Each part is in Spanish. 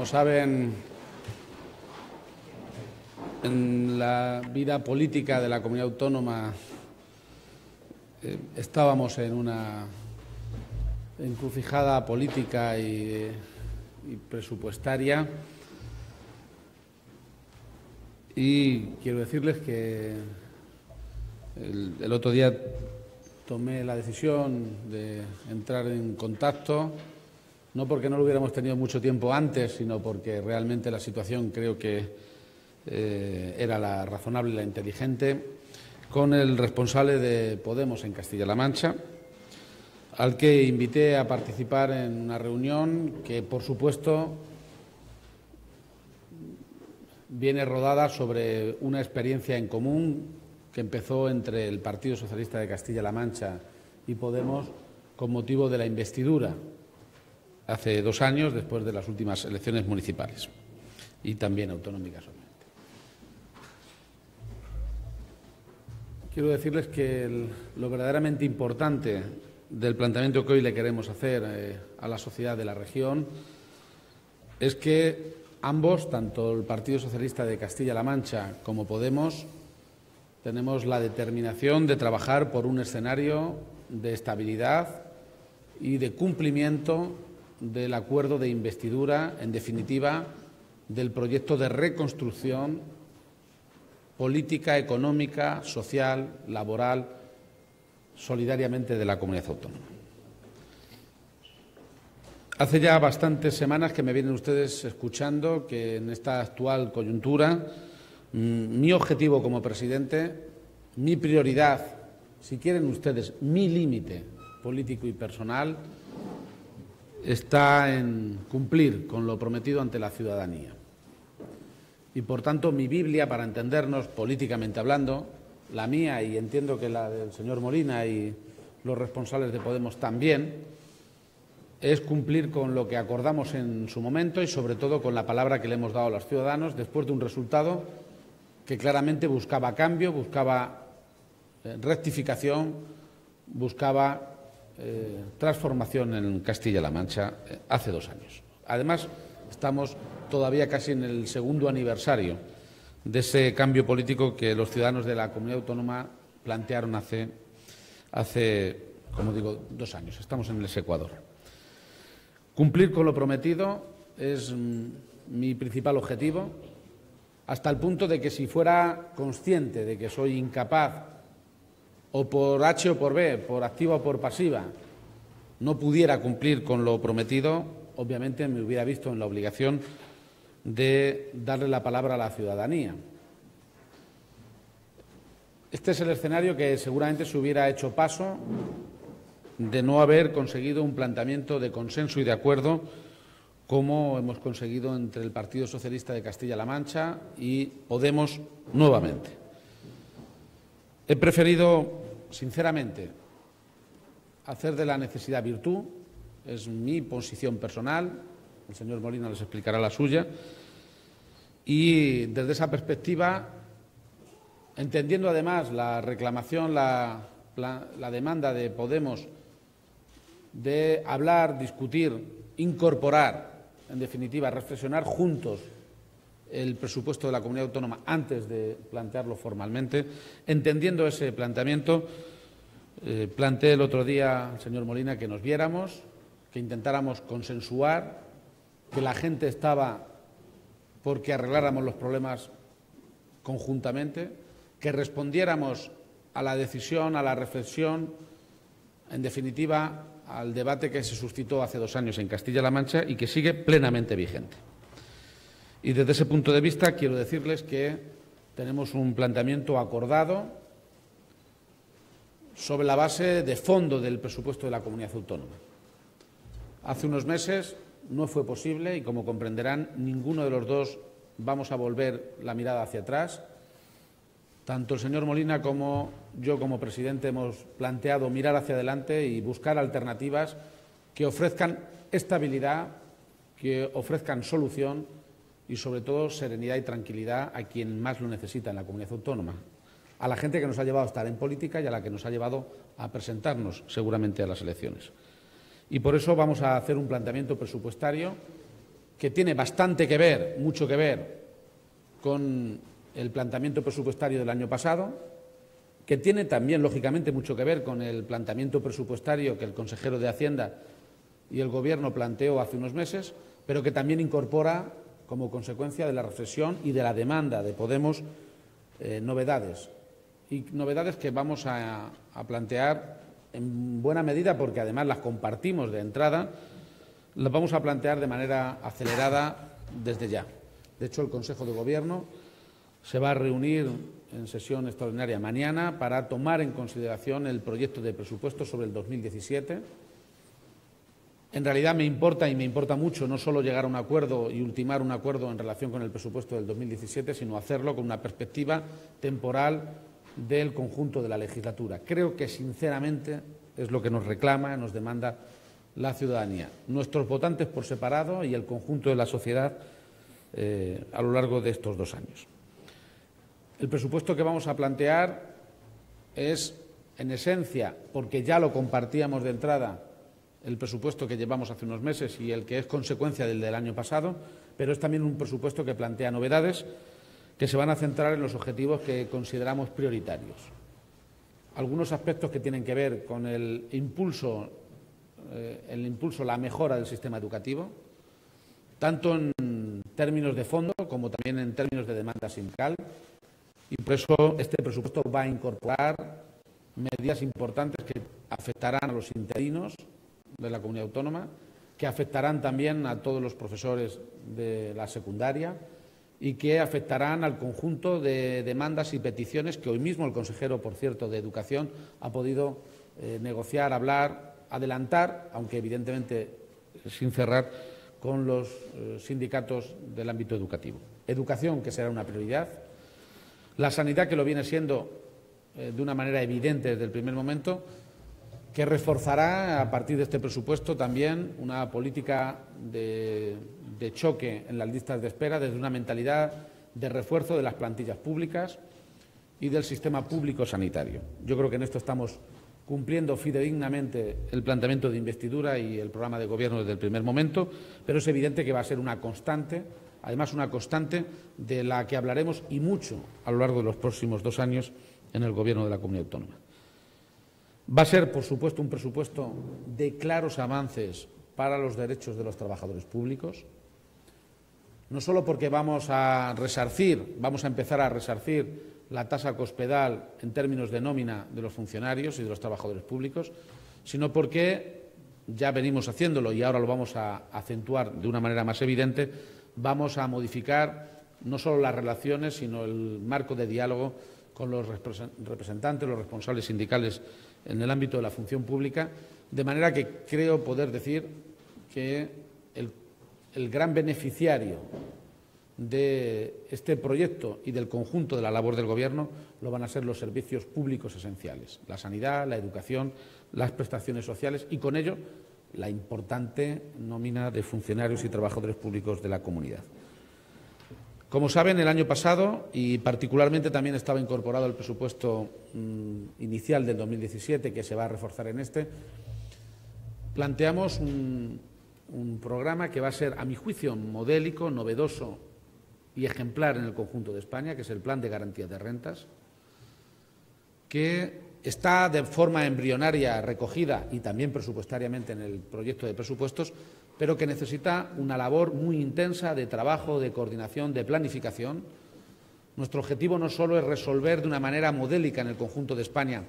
saben, en la vida política de la comunidad autónoma estábamos en una encrucijada política y presupuestaria, y quiero decirles que el otro día tomé la decisión de entrar en contacto, no porque no lo hubiéramos tenido mucho tiempo antes, sino porque realmente la situación creo que era la razonable y la inteligente, con el responsable de Podemos en Castilla-La Mancha, al que invité a participar en una reunión que, por supuesto, viene rodada sobre una experiencia en común que empezó entre el Partido Socialista de Castilla-La Mancha y Podemos con motivo de la investidura hace 2 años, después de las últimas elecciones municipales y también autonómicas, obviamente. Quiero decirles que lo verdaderamente importante del planteamiento que hoy le queremos hacer a la sociedad de la región es que ambos, tanto el Partido Socialista de Castilla-La Mancha como Podemos, tenemos la determinación de trabajar por un escenario de estabilidad y de cumplimiento del acuerdo de investidura, en definitiva, del proyecto de reconstrucción política, económica, social, laboral, solidariamente de la comunidad autónoma. Hace ya bastantes semanas que me vienen ustedes escuchando que en esta actual coyuntura mi objetivo como presidente, mi prioridad, si quieren ustedes, mi límite político y personal, está en cumplir con lo prometido ante la ciudadanía. Y, por tanto, mi Biblia, para entendernos políticamente hablando, la mía y entiendo que la del señor Molina y los responsables de Podemos también, es cumplir con lo que acordamos en su momento y, sobre todo, con la palabra que le hemos dado a los ciudadanos después de un resultado que claramente buscaba cambio, buscaba rectificación, buscaba transformación en Castilla-La Mancha hace 2 años. Además, estamos todavía casi en el 2º aniversario de ese cambio político que los ciudadanos de la comunidad autónoma plantearon hace, como digo, 2 años. Estamos en ese Ecuador. Cumplir con lo prometido es mi principal objetivo, hasta el punto de que si fuera consciente de que soy incapaz, o por H o por B, por activa o por pasiva, no pudiera cumplir con lo prometido, obviamente me hubiera visto en la obligación de darle la palabra a la ciudadanía. Este es el escenario que seguramente se hubiera hecho paso de no haber conseguido un planteamiento de consenso y de acuerdo como hemos conseguido entre el Partido Socialista de Castilla-La Mancha y Podemos nuevamente. He preferido, sinceramente, hacer de la necesidad virtud. Es mi posición personal, el señor Molina les explicará la suya, y desde esa perspectiva, entendiendo además la reclamación, la demanda de Podemos de hablar, discutir, incorporar, en definitiva, reflexionar juntos el presupuesto de la comunidad autónoma antes de plantearlo formalmente, entendiendo ese planteamiento, planteé el otro día al señor Molina que nos viéramos, que intentáramos consensuar, que la gente estaba porque arregláramos los problemas conjuntamente, que respondiéramos a la decisión, a la reflexión, en definitiva, al debate que se suscitó hace 2 años en Castilla-La Mancha y que sigue plenamente vigente. Y desde ese punto de vista quiero decirles que tenemos un planteamiento acordado sobre la base de fondo del presupuesto de la comunidad autónoma. Hace unos meses no fue posible y, como comprenderán, ninguno de los dos vamos a volver la mirada hacia atrás. Tanto el señor Molina como yo, como presidente, hemos planteado mirar hacia adelante y buscar alternativas que ofrezcan estabilidad, que ofrezcan solución y, sobre todo, serenidad y tranquilidad a quien más lo necesita en la comunidad autónoma, a la gente que nos ha llevado a estar en política y a la que nos ha llevado a presentarnos seguramente a las elecciones. Y por eso vamos a hacer un planteamiento presupuestario que tiene bastante que ver, mucho que ver, con el planteamiento presupuestario del año pasado, que tiene también, lógicamente, mucho que ver con el planteamiento presupuestario que el consejero de Hacienda y el Gobierno planteó hace unos meses, pero que también incorpora, como consecuencia de la reflexión y de la demanda de Podemos, novedades. Y novedades que vamos a plantear en buena medida, porque además las compartimos de entrada, las vamos a plantear de manera acelerada desde ya. De hecho, el Consejo de Gobierno se va a reunir en sesión extraordinaria mañana para tomar en consideración el proyecto de presupuestos sobre el 2017. En realidad me importa mucho no solo llegar a un acuerdo y ultimar un acuerdo en relación con el presupuesto del 2017, sino hacerlo con una perspectiva temporal del conjunto de la legislatura. Creo que, sinceramente, es lo que nos reclama, nos demanda la ciudadanía, nuestros votantes por separado y el conjunto de la sociedad a lo largo de estos 2 años. El presupuesto que vamos a plantear es, en esencia, porque ya lo compartíamos de entrada, el presupuesto que llevamos hace unos meses y el que es consecuencia del año pasado, pero es también un presupuesto que plantea novedades que se van a centrar en los objetivos que consideramos prioritarios. Algunos aspectos que tienen que ver con el impulso, la mejora del sistema educativo, tanto en términos de fondo como también en términos de demanda sindical, y por eso este presupuesto va a incorporar medidas importantes que afectarán a los interinos de la comunidad autónoma, que afectarán también a todos los profesores de la secundaria y que afectarán al conjunto de demandas y peticiones que hoy mismo el consejero, por cierto, de Educación ha podido negociar, hablar, adelantar, aunque evidentemente sin cerrar, con los sindicatos del ámbito educativo. Educación, que será una prioridad. La sanidad, que lo viene siendo de una manera evidente desde el primer momento, que reforzará a partir de este presupuesto también una política de choque en las listas de espera desde una mentalidad de refuerzo de las plantillas públicas y del sistema público sanitario. Yo creo que en esto estamos cumpliendo fidedignamente el planteamiento de investidura y el programa de Gobierno desde el primer momento, pero es evidente que va a ser una constante, además una constante de la que hablaremos y mucho a lo largo de los próximos 2 años en el Gobierno de la Comunidad Autónoma. Va a ser, por supuesto, un presupuesto de claros avances para los derechos de los trabajadores públicos, no solo porque vamos a empezar a resarcir la tasa cospedal en términos de nómina de los funcionarios y de los trabajadores públicos, sino porque ya venimos haciéndolo y ahora lo vamos a acentuar de una manera más evidente, vamos a modificar no solo las relaciones, sino el marco de diálogo con los representantes, los responsables sindicales en el ámbito de la función pública, de manera que creo poder decir que el gran beneficiario de este proyecto y del conjunto de la labor del Gobierno lo van a ser los servicios públicos esenciales, la sanidad, la educación, las prestaciones sociales y, con ello, la importante nómina de funcionarios y trabajadores públicos de la comunidad. Como saben, el año pasado, y particularmente también estaba incorporado el presupuesto inicial del 2017, que se va a reforzar en este, planteamos un programa que va a ser, a mi juicio, modélico, novedoso y ejemplar en el conjunto de España, que es el Plan de Garantía de Rentas, que está de forma embrionaria recogida y también presupuestariamente en el proyecto de presupuestos, pero que necesita una labor muy intensa de trabajo, de coordinación, de planificación. Nuestro objetivo no solo es resolver de una manera modélica en el conjunto de España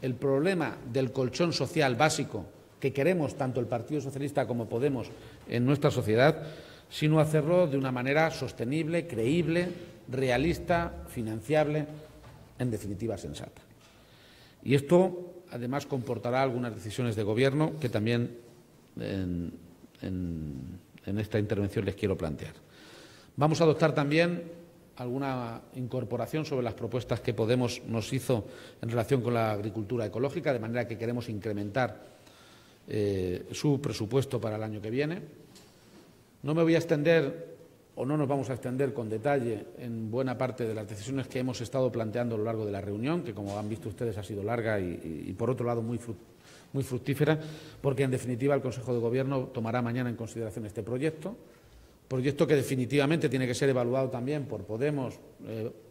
el problema del colchón social básico que queremos tanto el Partido Socialista como Podemos en nuestra sociedad, sino hacerlo de una manera sostenible, creíble, realista, financiable, en definitiva sensata. Y esto, además, comportará algunas decisiones de Gobierno que también en esta intervención les quiero plantear. Vamos a adoptar también alguna incorporación sobre las propuestas que Podemos nos hizo en relación con la agricultura ecológica, de manera que queremos incrementar su presupuesto para el año que viene. No me voy a extender, o no nos vamos a extender con detalle en buena parte de las decisiones que hemos estado planteando a lo largo de la reunión, que, como han visto ustedes, ha sido larga y por otro lado, muy fructífera, porque, en definitiva, el Consejo de Gobierno tomará mañana en consideración este proyecto. proyecto que definitivamente tiene que ser evaluado también por Podemos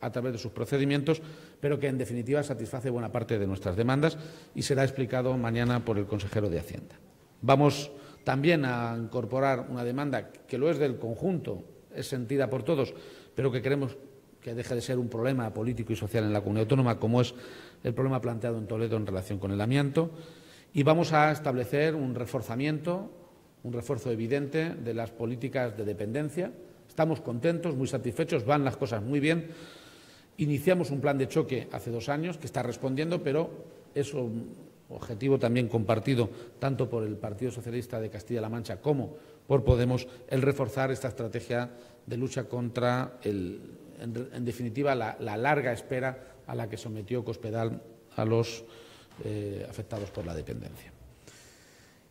a través de sus procedimientos, pero que en definitiva satisface buena parte de nuestras demandas y será explicado mañana por el consejero de Hacienda. Vamos también a incorporar una demanda que lo es del conjunto, es sentida por todos, pero que queremos que deje de ser un problema político y social en la comunidad autónoma, como es el problema planteado en Toledo en relación con el amianto. Y vamos a establecer un reforzamiento, un refuerzo evidente de las políticas de dependencia. Estamos contentos, muy satisfechos, van las cosas muy bien. Iniciamos un plan de choque hace 2 años que está respondiendo, pero es un objetivo también compartido tanto por el Partido Socialista de Castilla-La Mancha como por Podemos, el reforzar esta estrategia de lucha contra, en definitiva, la larga espera a la que sometió Cospedal a los afectados por la dependencia.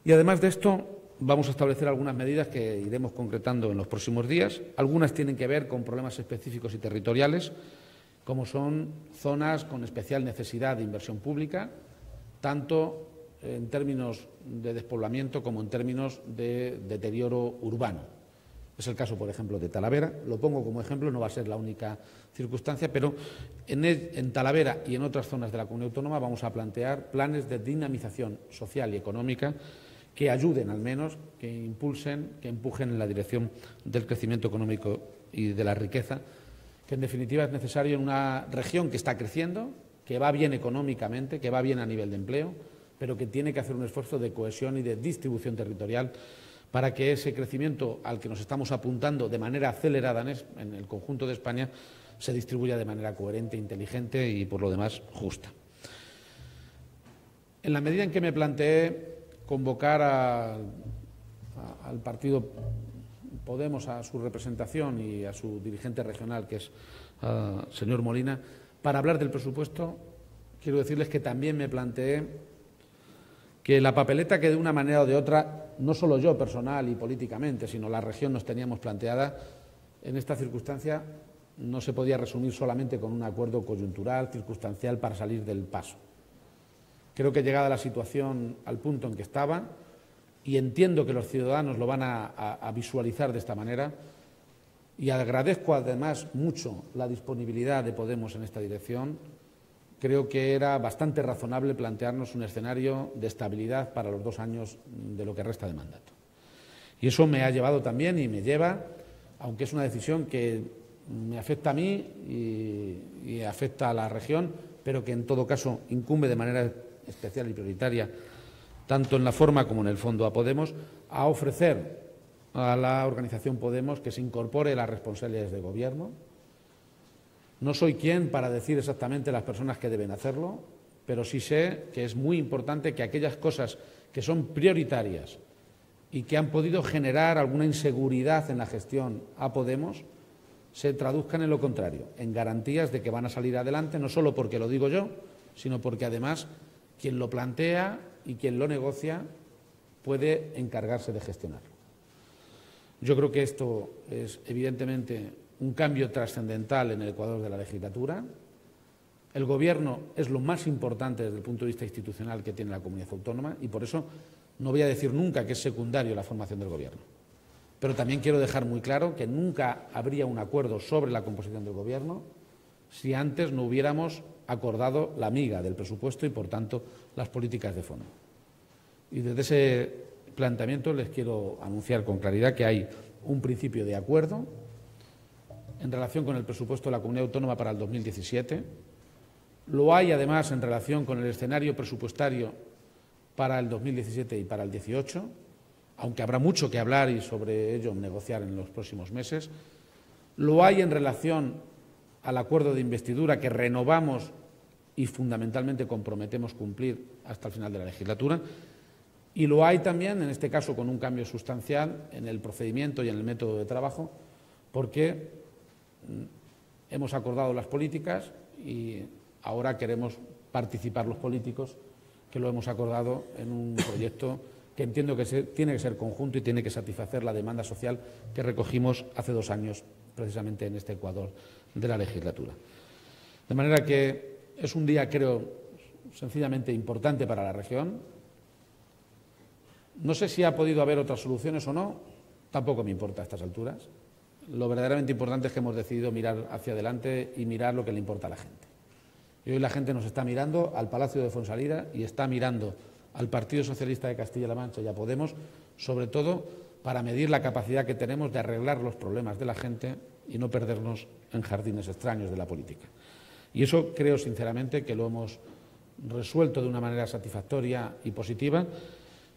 Y además de esto, vamos a establecer algunas medidas que iremos concretando en los próximos días. Algunas tienen que ver con problemas específicos y territoriales, como son zonas con especial necesidad de inversión pública, tanto en términos de despoblamiento como en términos de deterioro urbano. Es el caso, por ejemplo, de Talavera. Lo pongo como ejemplo, no va a ser la única circunstancia, pero en Talavera y en otras zonas de la comunidad autónoma vamos a plantear planes de dinamización social y económica que ayuden, al menos, que impulsen, que empujen en la dirección del crecimiento económico y de la riqueza, que en definitiva es necesario en una región que está creciendo, que va bien económicamente, que va bien a nivel de empleo, pero que tiene que hacer un esfuerzo de cohesión y de distribución territorial para que ese crecimiento al que nos estamos apuntando de manera acelerada en el conjunto de España se distribuya de manera coherente, inteligente y, por lo demás, justa. En la medida en que me planteé convocar al partido Podemos, a su representación y a su dirigente regional, que es el señor Molina, para hablar del presupuesto, quiero decirles que también me planteé que la papeleta que de una manera o de otra, no solo yo personal y políticamente, sino la región nos teníamos planteada, en esta circunstancia no se podía resumir solamente con un acuerdo coyuntural, circunstancial, para salir del paso. Creo que llegada la situación al punto en que estaba, y entiendo que los ciudadanos lo van a visualizar de esta manera, y agradezco además mucho la disponibilidad de Podemos en esta dirección, creo que era bastante razonable plantearnos un escenario de estabilidad para los 2 años de lo que resta de mandato. Y eso me ha llevado también y me lleva, aunque es una decisión que me afecta a mí y afecta a la región, pero que en todo caso incumbe de manera especial y prioritaria, tanto en la forma como en el fondo, a Podemos, a ofrecer a la organización Podemos que se incorpore las responsabilidades de gobierno. No soy quien para decir exactamente las personas que deben hacerlo, pero sí sé que es muy importante que aquellas cosas que son prioritarias y que han podido generar alguna inseguridad en la gestión a Podemos se traduzcan en lo contrario, en garantías de que van a salir adelante, no solo porque lo digo yo, sino porque además quien lo plantea y quien lo negocia puede encargarse de gestionarlo. Yo creo que esto es evidentemente un cambio trascendental en el Ecuador de la legislatura. El Gobierno es lo más importante desde el punto de vista institucional que tiene la comunidad autónoma y por eso no voy a decir nunca que es secundario la formación del Gobierno. Pero también quiero dejar muy claro que nunca habría un acuerdo sobre la composición del Gobierno si antes no hubiéramos acordado la miga del presupuesto y, por tanto, las políticas de fondo. Y desde ese planteamiento les quiero anunciar con claridad que hay un principio de acuerdo en relación con el presupuesto de la Comunidad Autónoma para el 2017. Lo hay, además, en relación con el escenario presupuestario para el 2017 y para el 2018, aunque habrá mucho que hablar y sobre ello negociar en los próximos meses. Lo hay en relación al acuerdo de investidura que renovamos y fundamentalmente comprometemos cumplir hasta el final de la legislatura. Y lo hay también, en este caso, con un cambio sustancial en el procedimiento y en el método de trabajo, porque hemos acordado las políticas y ahora queremos participar los políticos que lo hemos acordado en un proyecto que entiendo que tiene que ser conjunto y tiene que satisfacer la demanda social que recogimos hace 2 años, precisamente en este Ecuador de la legislatura. De manera que es un día, creo, sencillamente importante para la región. No sé si ha podido haber otras soluciones o no, tampoco me importa a estas alturas. Lo verdaderamente importante es que hemos decidido mirar hacia adelante y mirar lo que le importa a la gente. Y hoy la gente nos está mirando al Palacio de Fonsalida y está mirando al Partido Socialista de Castilla-La Mancha y a Podemos, sobre todo para medir la capacidad que tenemos de arreglar los problemas de la gente y no perdernos en jardines extraños de la política. Y eso creo sinceramente que lo hemos resuelto de una manera satisfactoria y positiva,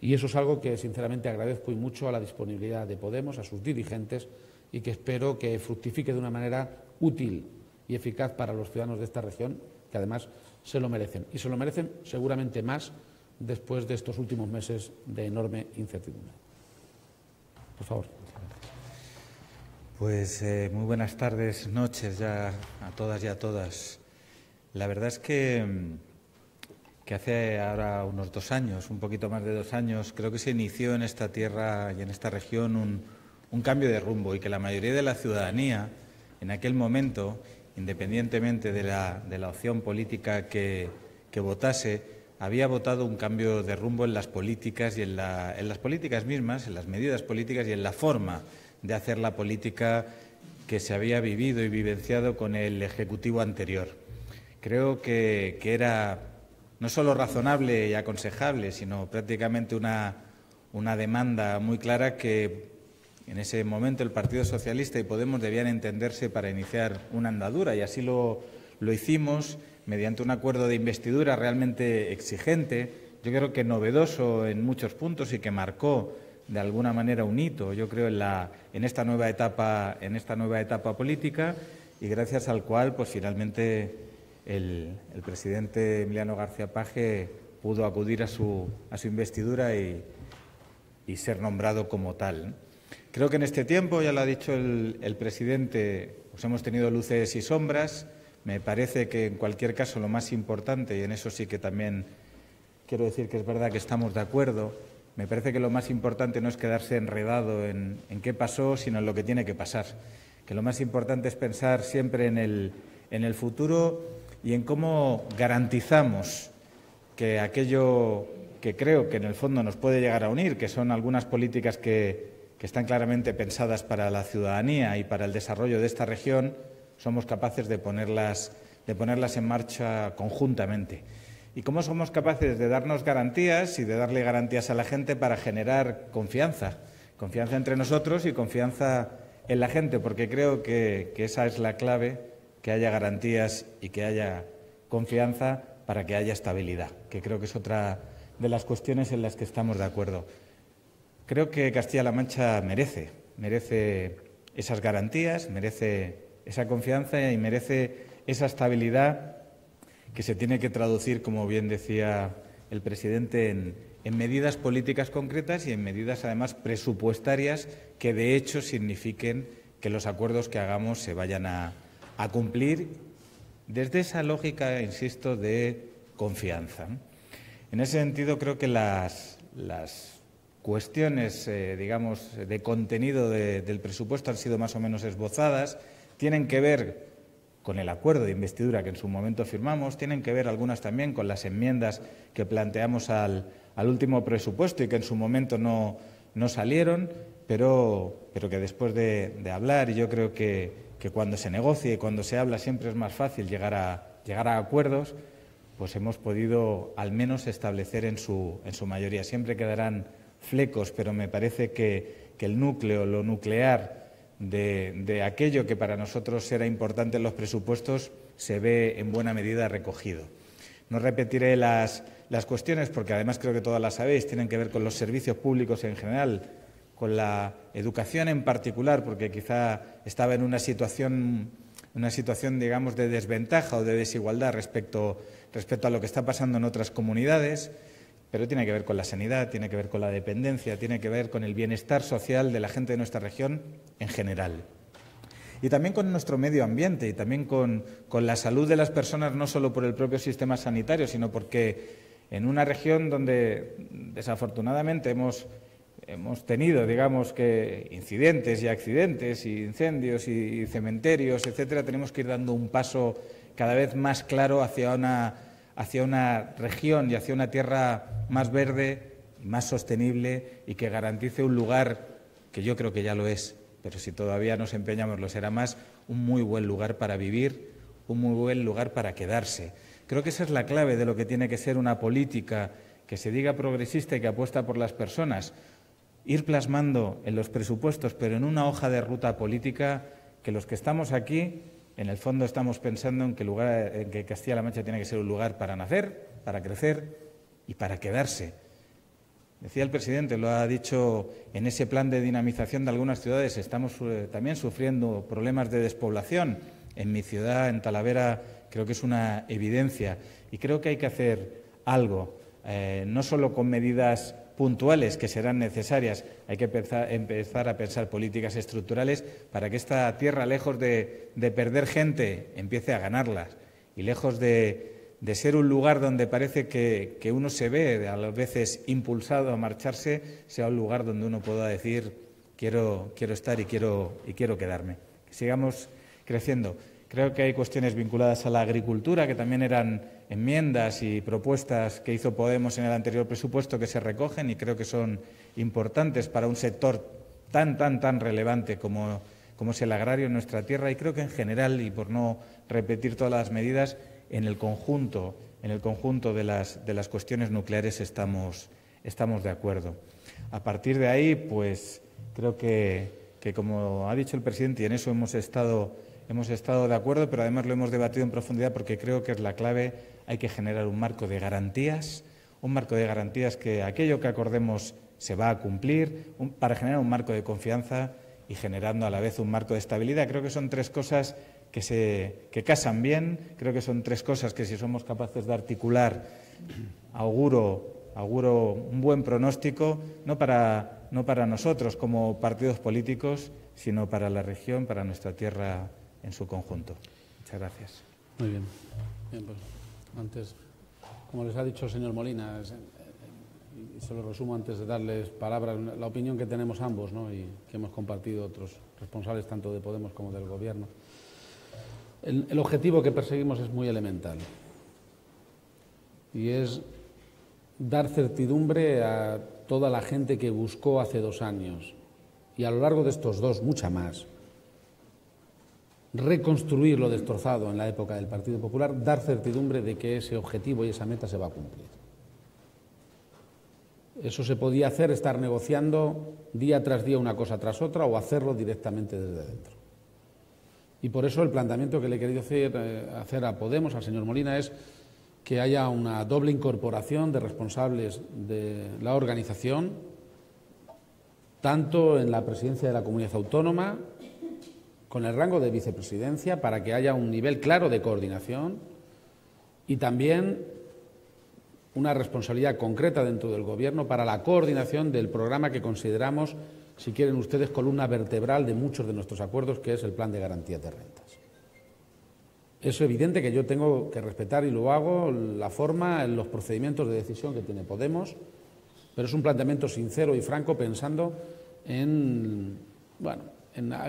y eso es algo que sinceramente agradezco y mucho a la disponibilidad de Podemos, a sus dirigentes, y que espero que fructifique de una manera útil y eficaz para los ciudadanos de esta región, que además se lo merecen. Y se lo merecen seguramente más después de estos últimos meses de enorme incertidumbre. Por favor. Pues muy buenas tardes, noches ya a todas y a todas. La verdad es que hace ahora unos 2 años, un poquito más de 2 años, creo que se inició en esta tierra y en esta región un cambio de rumbo, y que la mayoría de la ciudadanía en aquel momento, independientemente de la opción política que votase, había votado un cambio de rumbo en las políticas y en las políticas mismas, en las medidas políticas y en la forma de hacer la política que se había vivido y vivenciado con el Ejecutivo anterior. Creo que era no solo razonable y aconsejable, sino prácticamente una demanda muy clara que en ese momento el Partido Socialista y Podemos debían entenderse para iniciar una andadura, y así lo hicimos mediante un acuerdo de investidura realmente exigente, yo creo que novedoso en muchos puntos y que marcó de alguna manera un hito, yo creo, en esta nueva etapa política, y gracias al cual pues finalmente el presidente Emiliano García Paje pudo acudir a su investidura y ser nombrado como tal. Creo que en este tiempo, ya lo ha dicho el presidente, pues hemos tenido luces y sombras. Me parece que en cualquier caso lo más importante, y en eso sí que también quiero decir que es verdad que estamos de acuerdo, me parece que lo más importante no es quedarse enredado en qué pasó, sino en lo que tiene que pasar. Que lo más importante es pensar siempre en el futuro y en cómo garantizamos que aquello que creo que en el fondo nos puede llegar a unir, que son algunas políticas que están claramente pensadas para la ciudadanía y para el desarrollo de esta región, somos capaces de ponerlas en marcha conjuntamente. ¿Y cómo somos capaces de darnos garantías y de darle garantías a la gente para generar confianza? Confianza entre nosotros y confianza en la gente, porque creo que esa es la clave, que haya garantías y que haya confianza para que haya estabilidad, que creo que es otra de las cuestiones en las que estamos de acuerdo. Creo que Castilla-La Mancha merece esas garantías, merece esa confianza y merece esa estabilidad que se tiene que traducir, como bien decía el presidente, en medidas políticas concretas y en medidas, además, presupuestarias que, de hecho, signifiquen que los acuerdos que hagamos se vayan a cumplir desde esa lógica, insisto, de confianza. En ese sentido, creo que las cuestiones, digamos, de contenido del presupuesto han sido más o menos esbozadas, tienen que ver con el acuerdo de investidura que en su momento firmamos, tienen que ver algunas también con las enmiendas que planteamos al último presupuesto y que en su momento no salieron, pero que después de hablar, y yo creo que cuando se negocia y cuando se habla siempre es más fácil llegar a acuerdos, pues hemos podido al menos establecer en su mayoría. Siempre quedarán flecos, pero me parece que el núcleo, lo nuclear de aquello que para nosotros era importante en los presupuestos se ve en buena medida recogido. No repetiré las cuestiones porque además creo que todas las sabéis, tienen que ver con los servicios públicos en general, con la educación en particular, porque quizá estaba en una situación, digamos, de desventaja o de desigualdad respecto a lo que está pasando en otras comunidades, pero tiene que ver con la sanidad, tiene que ver con la dependencia, tiene que ver con el bienestar social de la gente de nuestra región en general. Y también con nuestro medio ambiente y también con la salud de las personas, no solo por el propio sistema sanitario, sino porque en una región donde desafortunadamente hemos tenido, digamos, que incidentes y accidentes y incendios y cementerios, etcétera, tenemos que ir dando un paso cada vez más claro hacia una región y hacia una tierra más verde, más sostenible y que garantice un lugar que yo creo que ya lo es, pero si todavía nos empeñamos lo será más, un muy buen lugar para vivir, un muy buen lugar para quedarse. Creo que esa es la clave de lo que tiene que ser una política que se diga progresista y que apuesta por las personas. Ir plasmando en los presupuestos, pero en una hoja de ruta política, que los que estamos aquí, en el fondo estamos pensando en que Castilla-La Mancha tiene que ser un lugar para nacer, para crecer y para quedarse. Decía el presidente, lo ha dicho, en ese plan de dinamización de algunas ciudades estamos también sufriendo problemas de despoblación. En mi ciudad, en Talavera, creo que es una evidencia y creo que hay que hacer algo, no solo con medidas puntuales que serán necesarias, hay que empezar a pensar políticas estructurales para que esta tierra, lejos de perder gente, empiece a ganarlas y lejos de ser un lugar donde parece que uno se ve a veces impulsado a marcharse, sea un lugar donde uno pueda decir quiero estar y quiero quedarme. Que sigamos creciendo. Creo que hay cuestiones vinculadas a la agricultura, que también eran enmiendas y propuestas que hizo Podemos en el anterior presupuesto que se recogen y creo que son importantes para un sector tan relevante como es el agrario en nuestra tierra y creo que en general, y por no repetir todas las medidas, en el conjunto de las cuestiones nucleares estamos de acuerdo. A partir de ahí, pues creo que como ha dicho el presidente, y en eso hemos estado de acuerdo, pero además lo hemos debatido en profundidad porque creo que es la clave. Hay que generar un marco de garantías que aquello que acordemos se va a cumplir, para generar un marco de confianza y generando a la vez un marco de estabilidad. Creo que son tres cosas que casan bien, creo que son tres cosas que si somos capaces de articular auguro un buen pronóstico, no para nosotros como partidos políticos, sino para la región, para nuestra tierra en su conjunto. Muchas gracias. Muy bien. Bien, pues antes, como les ha dicho el señor Molina, y se lo resumo antes de darles palabras, la opinión que tenemos ambos, ¿no?, y que hemos compartido otros responsables tanto de Podemos como del Gobierno. El objetivo que perseguimos es muy elemental y es dar certidumbre a toda la gente que buscó hace 2 años y a lo largo de estos 2, mucha más, reconstruir lo destrozado en la época del Partido Popular, dar certidumbre de que ese objetivo y esa meta se va a cumplir. Eso se podía hacer, estar negociando día tras día una cosa tras otra o hacerlo directamente desde dentro. Y por eso el planteamiento que le he querido hacer a Podemos, al señor Molina, es que haya una doble incorporación de responsables de la organización, tanto en la presidencia de la comunidad autónoma, con el rango de vicepresidencia, para que haya un nivel claro de coordinación y también una responsabilidad concreta dentro del Gobierno para la coordinación del programa que consideramos, si quieren ustedes, columna vertebral de muchos de nuestros acuerdos, que es el Plan de Garantías de Rentas. Es evidente que yo tengo que respetar, y lo hago, la forma, en los procedimientos de decisión que tiene Podemos, pero es un planteamiento sincero y franco pensando en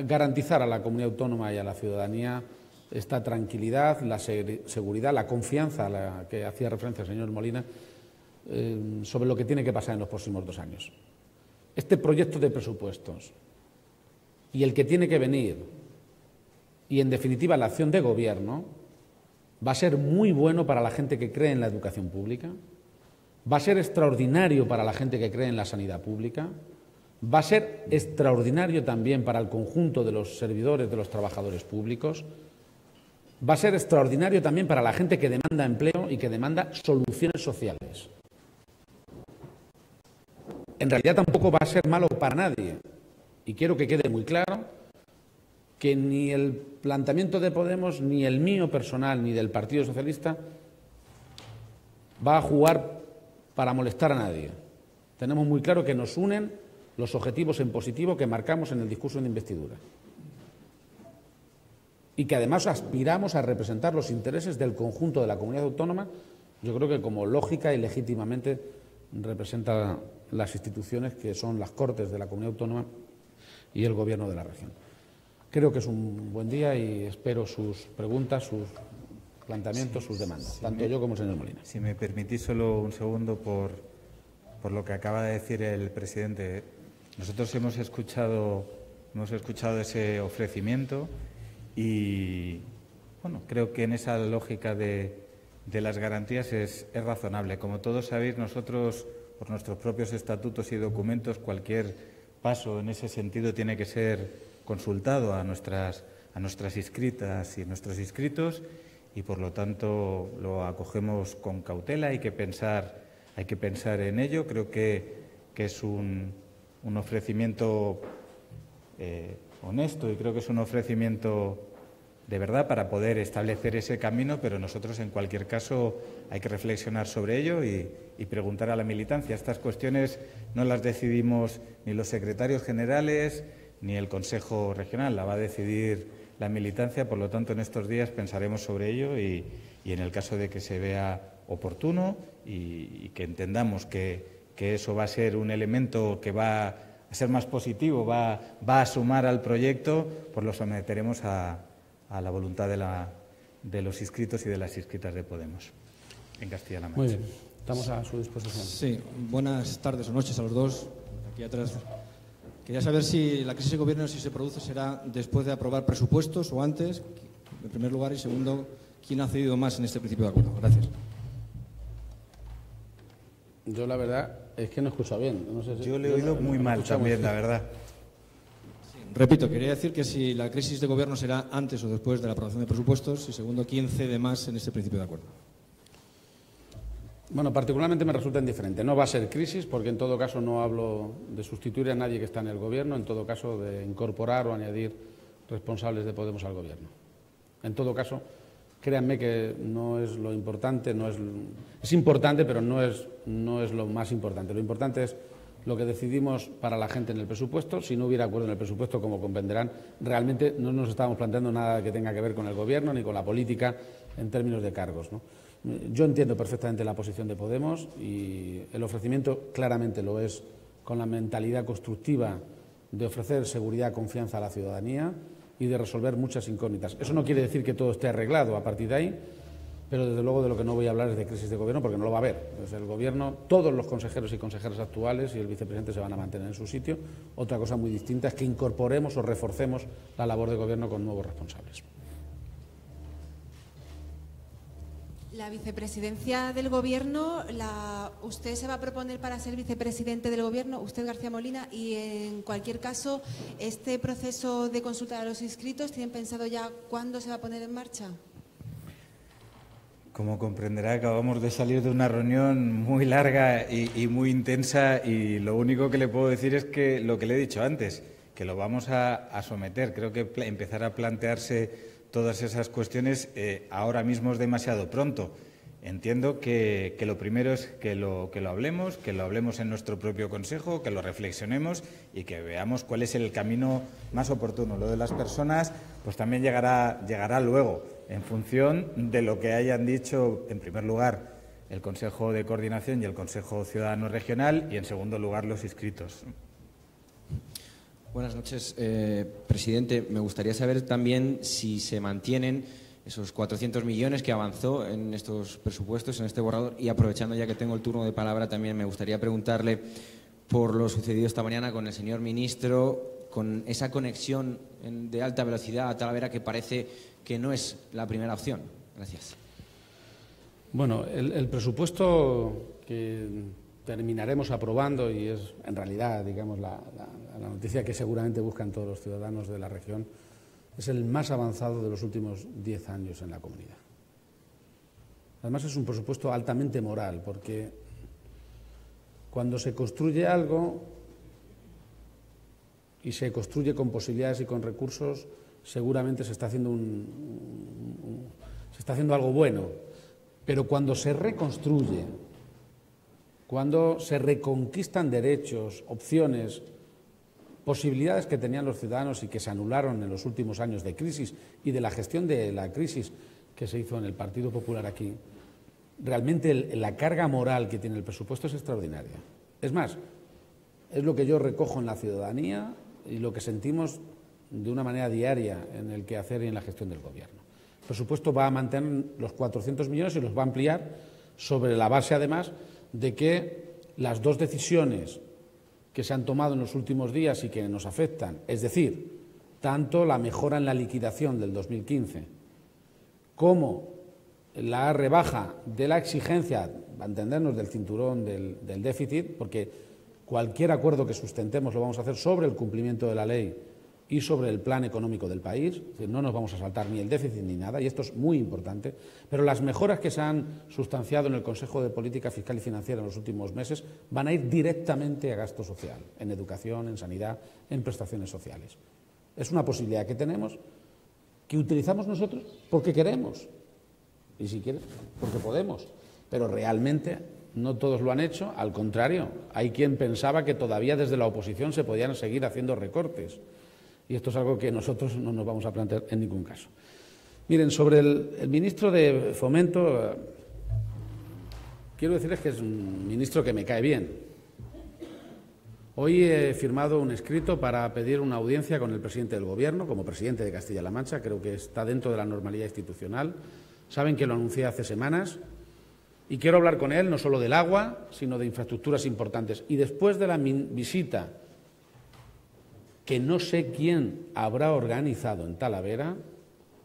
garantizar a la comunidad autónoma y a la ciudadanía esta tranquilidad, la seguridad, la confianza a la que hacía referencia el señor Molina sobre lo que tiene que pasar en los próximos 2 años. Este proyecto de presupuestos y el que tiene que venir y, en definitiva, la acción de Gobierno va a ser muy bueno para la gente que cree en la educación pública, va a ser extraordinario para la gente que cree en la sanidad pública, va a ser extraordinario también para el conjunto de los servidores, de los trabajadores públicos, va a ser extraordinario también para la gente que demanda empleo y que demanda soluciones sociales. En realidad tampoco va a ser malo para nadie, y quiero que quede muy claro que ni el planteamiento de Podemos, ni el mío personal, ni del Partido Socialista va a jugar para molestar a nadie. Tenemos muy claro que nos unen los objetivos en positivo que marcamos en el discurso de investidura y que además aspiramos a representar los intereses del conjunto de la comunidad autónoma, yo creo que como lógica y legítimamente representa las instituciones que son las Cortes de la comunidad autónoma y el Gobierno de la región. Creo que es un buen día y espero sus preguntas, sus planteamientos, sus demandas, tanto yo como el señor Molina. Si me permitís solo un segundo por lo que acaba de decir el presidente. Nosotros hemos escuchado ese ofrecimiento y, bueno, creo que en esa lógica de las garantías es razonable. Como todos sabéis, nosotros, por nuestros propios estatutos y documentos, cualquier paso en ese sentido tiene que ser consultado a nuestras inscritas y nuestros inscritos y, por lo tanto, lo acogemos con cautela. Hay que pensar en ello. Creo que es un ofrecimiento honesto y creo que es un ofrecimiento de verdad para poder establecer ese camino, pero nosotros en cualquier caso hay que reflexionar sobre ello y preguntar a la militancia. Estas cuestiones no las decidimos ni los secretarios generales ni el Consejo Regional, la va a decidir la militancia. Por lo tanto, en estos días pensaremos sobre ello y en el caso de que se vea oportuno y que entendamos que eso va a ser un elemento que va a ser más positivo, va a sumar al proyecto, pues lo someteremos a la voluntad de los inscritos y de las inscritas de Podemos en Castilla-La Mancha. Muy bien, estamos a su disposición. Sí, buenas tardes o noches a los dos. Aquí atrás. Quería saber si la crisis de gobierno, si se produce, será después de aprobar presupuestos o antes, en primer lugar, y segundo, ¿quién ha cedido más en este principio de acuerdo? Gracias. Yo la verdad es que no he escuchado bien. No sé si... Yo le he oído muy mal también, la verdad. Repito, quería decir que si la crisis de gobierno será antes o después de la aprobación de presupuestos y segundo, ¿quién cede más en este principio de acuerdo? Bueno, particularmente me resulta indiferente. No va a ser crisis porque en todo caso no hablo de sustituir a nadie que está en el Gobierno, en todo caso de incorporar o añadir responsables de Podemos al Gobierno. En todo caso, créanme que no es lo importante, es importante, pero no es lo más importante. Lo importante es lo que decidimos para la gente en el presupuesto. Si no hubiera acuerdo en el presupuesto, como comprenderán, realmente no nos estábamos planteando nada que tenga que ver con el Gobierno ni con la política en términos de cargos, ¿no? Yo entiendo perfectamente la posición de Podemos y el ofrecimiento claramente lo es con la mentalidad constructiva de ofrecer seguridad, confianza a la ciudadanía y de resolver muchas incógnitas. Eso no quiere decir que todo esté arreglado a partir de ahí, pero desde luego de lo que no voy a hablar es de crisis de gobierno porque no lo va a haber. Desde el Gobierno, todos los consejeros y consejeras actuales y el vicepresidente se van a mantener en su sitio. Otra cosa muy distinta es que incorporemos o reforcemos la labor de Gobierno con nuevos responsables. La vicepresidencia del Gobierno, usted se va a proponer para ser vicepresidente del Gobierno, usted, García Molina, y en cualquier caso, este proceso de consulta a los inscritos, ¿tienen pensado ya cuándo se va a poner en marcha? Como comprenderá, acabamos de salir de una reunión muy larga y muy intensa y lo único que le puedo decir es que lo que le he dicho antes, que lo vamos a someter. Creo que empezar a plantearse todas esas cuestiones ahora mismo es demasiado pronto. Entiendo que lo primero es que lo hablemos en nuestro propio Consejo, que lo reflexionemos y que veamos cuál es el camino más oportuno. Lo de las personas pues también llegará luego, en función de lo que hayan dicho, en primer lugar, el Consejo de Coordinación y el Consejo Ciudadano Regional y, en segundo lugar, los inscritos. Buenas noches, presidente. Me gustaría saber también si se mantienen esos 400 millones que avanzó en estos presupuestos, en este borrador. Y aprovechando ya que tengo el turno de palabra, también me gustaría preguntarle por lo sucedido esta mañana con el señor ministro, con esa conexión de alta velocidad a Talavera que parece que no es la primera opción. Gracias. Bueno, el presupuesto que terminaremos aprobando, y es en realidad, digamos, la noticia que seguramente buscan todos los ciudadanos de la región, es el más avanzado de los últimos 10 años en la comunidad. Además, es un presupuesto altamente moral, porque cuando se construye algo y se construye con posibilidades y con recursos, seguramente se está haciendo algo bueno. Pero cuando se reconstruye, cuando se reconquistan derechos, opciones, posibilidades que tenían los ciudadanos y que se anularon en los últimos años de crisis y de la gestión de la crisis que se hizo en el Partido Popular aquí, realmente la carga moral que tiene el presupuesto es extraordinaria. Es más, es lo que yo recojo en la ciudadanía y lo que sentimos de una manera diaria en el quehacer y en la gestión del Gobierno. El presupuesto va a mantener los 400 millones y los va a ampliar sobre la base, además, de que las dos decisiones que se han tomado en los últimos días y que nos afectan, es decir, tanto la mejora en la liquidación del 2015 como la rebaja de la exigencia, a entendernos, del cinturón del déficit, porque cualquier acuerdo que sustentemos lo vamos a hacer sobre el cumplimiento de la ley y sobre el plan económico del país, es decir, no nos vamos a saltar ni el déficit ni nada, y esto es muy importante, pero las mejoras que se han sustanciado en el Consejo de Política Fiscal y Financiera en los últimos meses van a ir directamente a gasto social, en educación, en sanidad, en prestaciones sociales. Es una posibilidad que tenemos, que utilizamos nosotros porque queremos, y si quieren, porque podemos, pero realmente no todos lo han hecho, al contrario, hay quien pensaba que todavía desde la oposición se podían seguir haciendo recortes. Y esto es algo que nosotros no nos vamos a plantear en ningún caso. Miren, sobre el ministro de Fomento, quiero decirles que es un ministro que me cae bien. Hoy he firmado un escrito para pedir una audiencia con el presidente del Gobierno, como presidente de Castilla-La Mancha. Creo que está dentro de la normalidad institucional. Saben que lo anuncié hace semanas. Y quiero hablar con él no solo del agua, sino de infraestructuras importantes. Y después de la visita, que no sé quién habrá organizado en Talavera,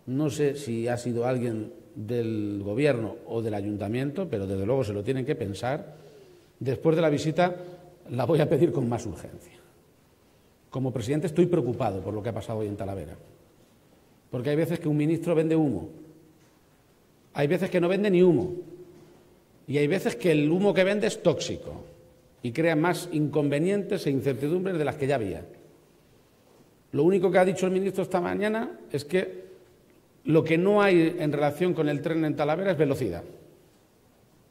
no sé si ha sido alguien del Gobierno o del Ayuntamiento, pero desde luego se lo tienen que pensar, después de la visita la voy a pedir con más urgencia. Como presidente estoy preocupado por lo que ha pasado hoy en Talavera, porque hay veces que un ministro vende humo, hay veces que no vende ni humo, y hay veces que el humo que vende es tóxico y crea más inconvenientes e incertidumbres de las que ya había. Lo único que ha dicho el ministro esta mañana es que lo que no hay en relación con el tren en Talavera es velocidad.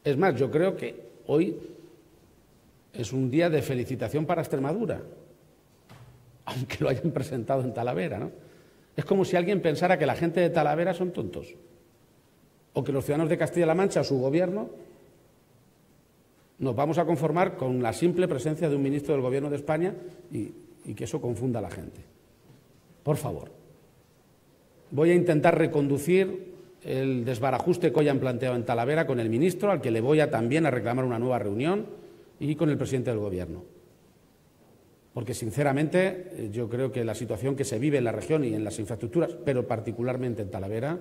Es más, yo creo que hoy es un día de felicitación para Extremadura, aunque lo hayan presentado en Talavera, ¿no? Es como si alguien pensara que la gente de Talavera son tontos, o que los ciudadanos de Castilla-La Mancha o su gobierno nos vamos a conformar con la simple presencia de un ministro del Gobierno de España y que eso confunda a la gente. Por favor, voy a intentar reconducir el desbarajuste que hoy han planteado en Talavera con el ministro, al que le voy a también a reclamar una nueva reunión, y con el presidente del Gobierno. Porque, sinceramente, yo creo que la situación que se vive en la región y en las infraestructuras, pero particularmente en Talavera,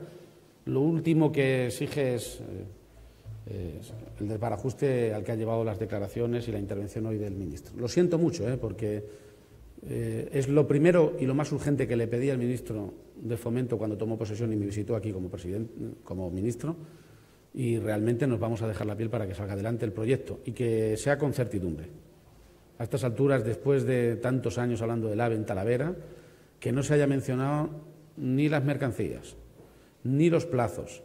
lo último que exige es el desbarajuste al que han llevado las declaraciones y la intervención hoy del ministro. Lo siento mucho, porque es lo primero y lo más urgente que le pedí al ministro de Fomento cuando tomó posesión y me visitó aquí como ministro, y realmente nos vamos a dejar la piel para que salga adelante el proyecto y que sea con certidumbre. A estas alturas, después de tantos años hablando del AVE en Talavera, que no se haya mencionado ni las mercancías, ni los plazos,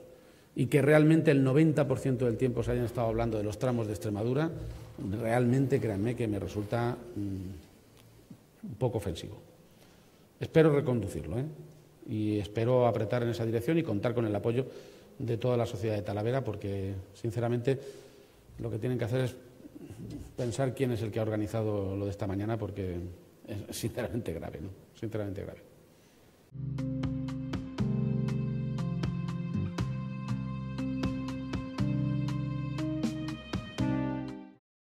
y que realmente el 90% del tiempo se hayan estado hablando de los tramos de Extremadura, realmente, créanme, que me resulta un poco ofensivo. Espero reconducirlo, y espero apretar en esa dirección y contar con el apoyo de toda la sociedad de Talavera, porque, sinceramente, lo que tienen que hacer es pensar quién es el que ha organizado lo de esta mañana, porque es sinceramente grave, ¿no? Sinceramente grave.